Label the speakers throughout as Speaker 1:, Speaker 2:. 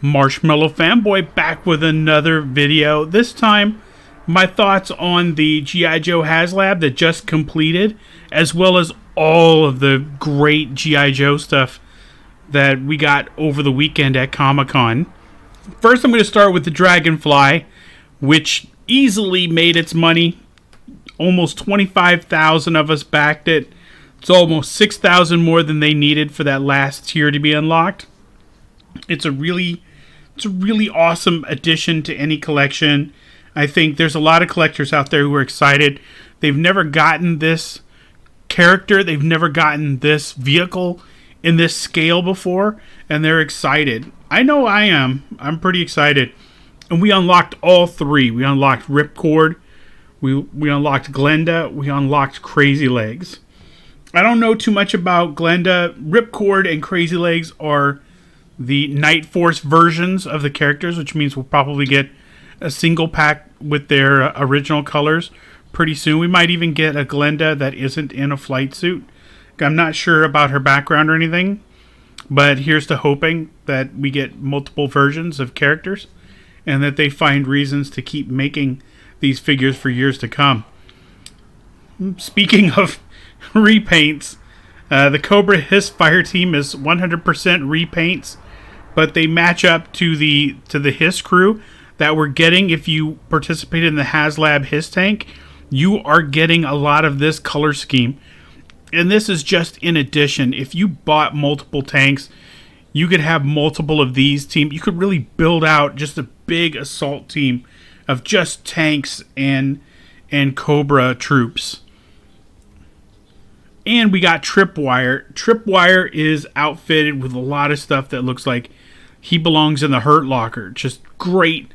Speaker 1: Marshmallow Fanboy back with another video. This time, my thoughts on the G.I. Joe HasLab that just completed, as well as all of the great G.I. Joe stuff that we got over the weekend at Comic-Con. First, I'm going to start with the Dragonfly, which easily made its money. Almost 25,000 of us backed it. It's almost 6,000 more than they needed for that last tier to be unlocked. It's a really awesome addition to any collection. I think there's a lot of collectors out there who are excited. They've never gotten this character. They've never gotten this vehicle in this scale before, and they're excited. I know I am. I'm pretty excited. And we unlocked all three. We unlocked Ripcord. We unlocked Glenda. We unlocked Crazy Legs. I don't know too much about Glenda. Ripcord and Crazy Legs are the Night Force versions of the characters, which means we'll probably get a single pack with their original colors pretty soon. We might even get a Glenda that isn't in a flight suit. I'm not sure about her background or anything, but here's to hoping that we get multiple versions of characters and that they find reasons to keep making these figures for years to come. Speaking of repaints, the Cobra Hiss Fire Team is 100% repaints, but they match up to the Hiss crew that we're getting. If you participated in the HasLab Hiss tank, you are getting a lot of this color scheme. And this is just in addition. If you bought multiple tanks, you could have multiple of these teams. You could really build out just a big assault team of just tanks and Cobra troops. And we got Tripwire. Tripwire is outfitted with a lot of stuff that looks like he belongs in the Hurt Locker. Just great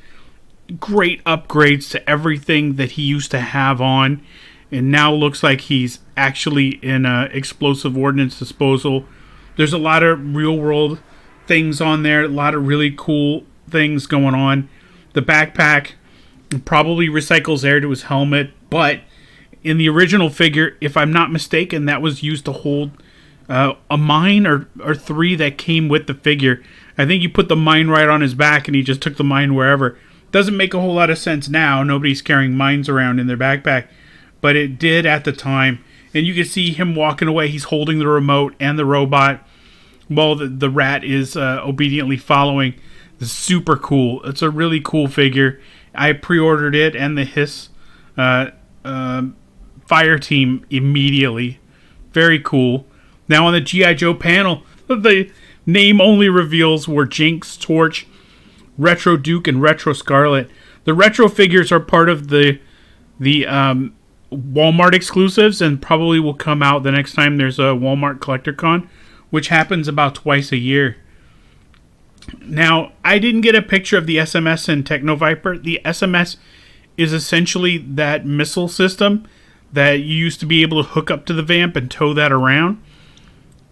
Speaker 1: upgrades to everything that he used to have on. And now looks like he's actually in explosive ordnance disposal. There's a lot of real world things on there. A lot of really cool things going on. The backpack probably recycles air to his helmet. But in the original figure, if I'm not mistaken, that was used to hold a mine or three that came with the figure. I think you put the mine right on his back and he just took the mine wherever. Doesn't make a whole lot of sense now. Nobody's carrying mines around in their backpack. But it did at the time. And you can see him walking away. He's holding the remote and the robot while the rat is obediently following. It's super cool. It's a really cool figure. I pre-ordered it and the Hiss Fire Team immediately. Very cool. Now on the G.I. Joe panel, the name only reveals were Jinx, Torch, Retro Duke, and Retro Scarlet. The retro figures are part of the Walmart exclusives and probably will come out the next time there's a Walmart Collector Con, which happens about twice a year. Now, I didn't get a picture of the SMS and Techno Viper. The SMS is essentially that missile system that you used to be able to hook up to the Vamp and tow that around.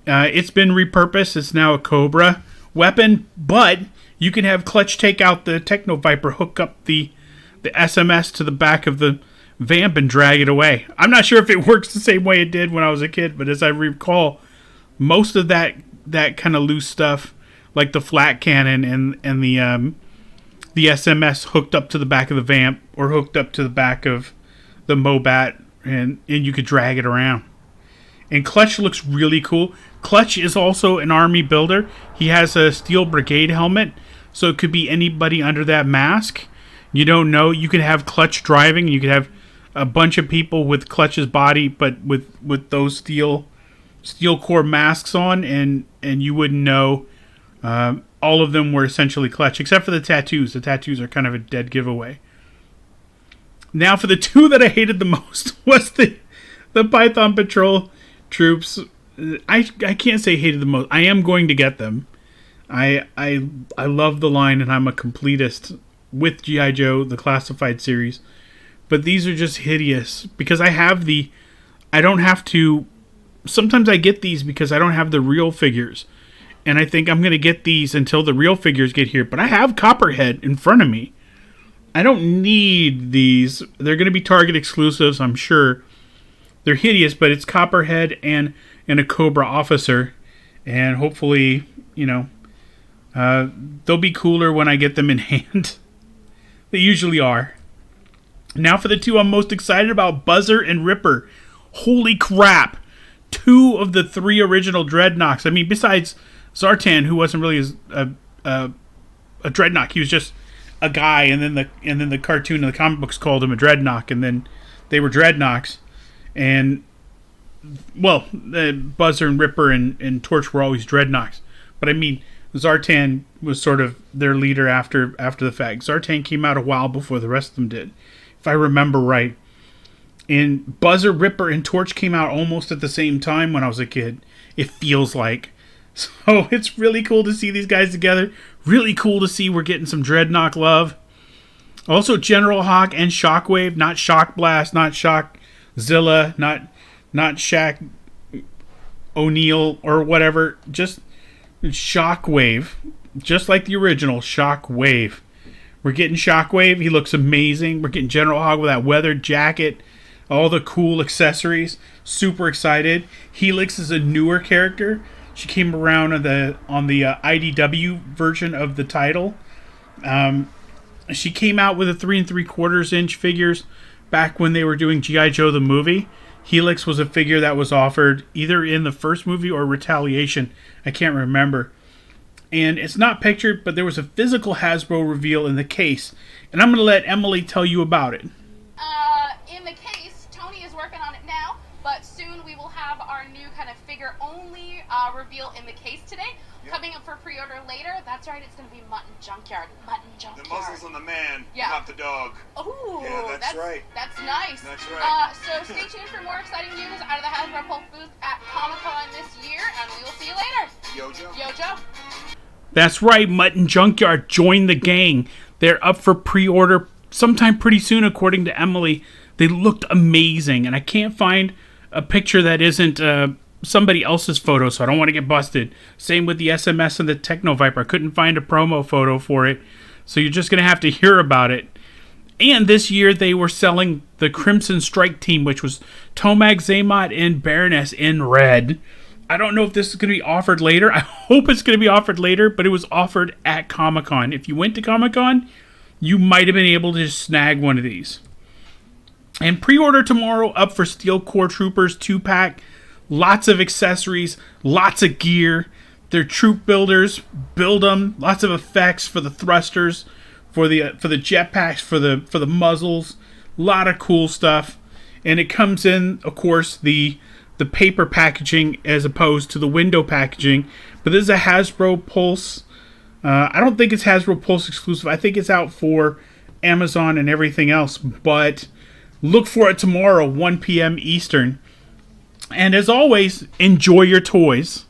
Speaker 1: It's been repurposed. It's now a Cobra weapon, but you can have Clutch take out the Techno Viper, hook up the SMS to the back of the Vamp and drag it away. I'm not sure if it works the same way it did when I was a kid, but as I recall, most of that kind of loose stuff, like the flat cannon and the SMS hooked up to the back of the Vamp or hooked up to the back of the Mobat, and you could drag it around. And Clutch looks really cool. Clutch is also an army builder. He has a Steel Brigade helmet, so it could be anybody under that mask. You don't know. You could have Clutch driving. You could have a bunch of people with Clutch's body, but with those steel core masks on, and you wouldn't know. All of them were essentially Clutch, except for the tattoos. The tattoos are kind of a dead giveaway. Now, for the two that I hated the most was the Python Patrol troops. I can't say hated the most. I am going to get them. I love the line, and I'm a completist with G.I. Joe, the Classified series. But these are just hideous because I don't have to. Sometimes I get these because I don't have the real figures. And I think I'm going to get these until the real figures get here. But I have Copperhead in front of me. I don't need these. They're going to be Target exclusives, I'm sure. They're hideous, but it's Copperhead and a Cobra officer. And hopefully, They'll be cooler when I get them in hand. They usually are. Now for the two I'm most excited about, Buzzer and Ripper. Holy crap. 2 of the 3 original Dreadnoks. I mean, besides Zartan, who wasn't really a Dreadnok. He was just a guy, and then the cartoon and the comic books called him a Dreadnok, and then they were Dreadnoks. And, well, Buzzer and Ripper and Torch were always Dreadnoks. But I mean, Zartan was sort of their leader after the fact. Zartan came out a while before the rest of them did, if I remember right. And Buzzer, Ripper, and Torch came out almost at the same time when I was a kid. It feels like. So it's really cool to see these guys together. Really cool to see we're getting some Dreadnok love. Also General Hawk and Shockwave. Not Shock Blast, not Shockzilla, not Shaq O'Neal or whatever. Just Shockwave. Just like the original Shockwave. We're getting Shockwave. He looks amazing. We're getting General Hawk with that weathered jacket. All the cool accessories. Super excited. Helix is a newer character. She came around on the IDW version of the title. She came out with a 3 3/4 inch figures back when they were doing G.I. Joe the movie. Helix was a figure that was offered either in the first movie or Retaliation. I can't remember. And it's not pictured, but there was a physical Hasbro reveal in the case. And I'm going to let Emily tell you about it.
Speaker 2: In the case, Tony is working on it now, but soon we will have our new kind of figure-only reveal in the case today. Yep. Coming up for pre-order later. That's right, it's going to be Mutton Junkyard. Mutton Junkyard.
Speaker 3: The muscles on the man, not the dog.
Speaker 2: Ooh,
Speaker 3: yeah, that's right.
Speaker 2: That's nice.
Speaker 3: That's right.
Speaker 2: So stay tuned for more exciting news out of the Hasbro Pulse booth at Comic-Con this year, and we will see you later.
Speaker 3: Yo, Joe.
Speaker 2: Yo, Joe.
Speaker 1: That's right, Mutton Junkyard. Join the gang. They're up for pre-order sometime pretty soon, according to Emily. They looked amazing, and I can't find a picture that isn't somebody else's photo, so I don't want to get busted. Same with the SMS and the Techno Viper. I couldn't find a promo photo for it, so you're just going to have to hear about it. And this year, they were selling the Crimson Strike team, which was Tomag, Zaymot, and Baroness in red. I don't know if this is going to be offered later. I hope it's going to be offered later, but it was offered at Comic-Con. If you went to Comic-Con, you might have been able to just snag one of these. And pre-order tomorrow up for Steel Core Troopers 2-pack. Lots of accessories, lots of gear. They're troop builders. Build them. Lots of effects for the thrusters, for the jetpacks, for the muzzles. A lot of cool stuff. And it comes in, of course, the paper packaging as opposed to the window packaging. But this is a Hasbro Pulse. I don't think it's Hasbro Pulse exclusive. I think it's out for Amazon and everything else. But look for it tomorrow, 1 p.m. Eastern. And as always, enjoy your toys.